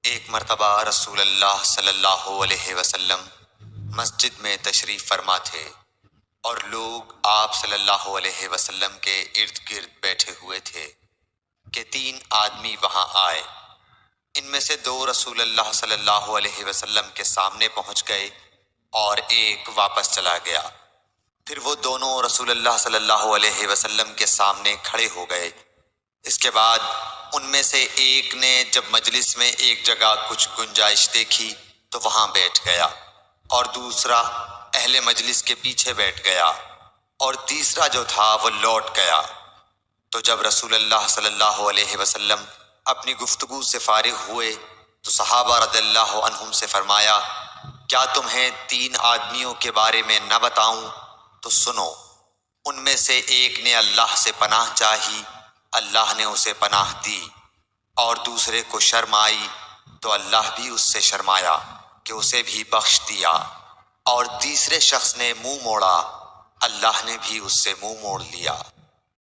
ایک مرتبہ رسول اللہ صلی اللہ علیہ وسلم مسجد میں تشریف فرما تھے اور لوگ آپ صلی اللہ علیہ وسلم کے ارد گرد بیٹھے ہوئے تھے کہ 3 آدمی وہاں آئے۔ ان میں سے 2 رسول اللہ صلی اللہ علیہ وسلم کے سامنے پہنچ گئے اور ایک واپس چلا گیا۔ پھر وہ دونوں رسول اللہ صلی اللہ علیہ وسلم کے سامنے کھڑے ہو گئے۔ اس کے بعد ان میں سے ایک نے جب مجلس میں ایک جگہ کچھ گنجائش دیکھی تو وہاں بیٹھ گیا، اور دوسرا اہل مجلس کے پیچھے بیٹھ گیا، اور تیسرا جو تھا وہ لوٹ گیا۔ تو جب رسول اللہ صلی اللہ علیہ وسلم اپنی گفتگو سے فارغ ہوئے تو صحابہ رضی اللہ عنہم سے فرمایا، کیا تمہیں 3 آدمیوں کے بارے میں نہ بتاؤں؟ تو سنو۔ ان میں سے ایک نے اللہ سے پناہ چاہی، اللہ نے اسے پناہ دی، اور دوسرے کو شرم آئی تو اللہ بھی اس سے شرمایا کہ اسے بھی بخش دیا، اور تیسرے شخص نے منہ موڑا، اللہ نے بھی اس سے منہ موڑ لیا۔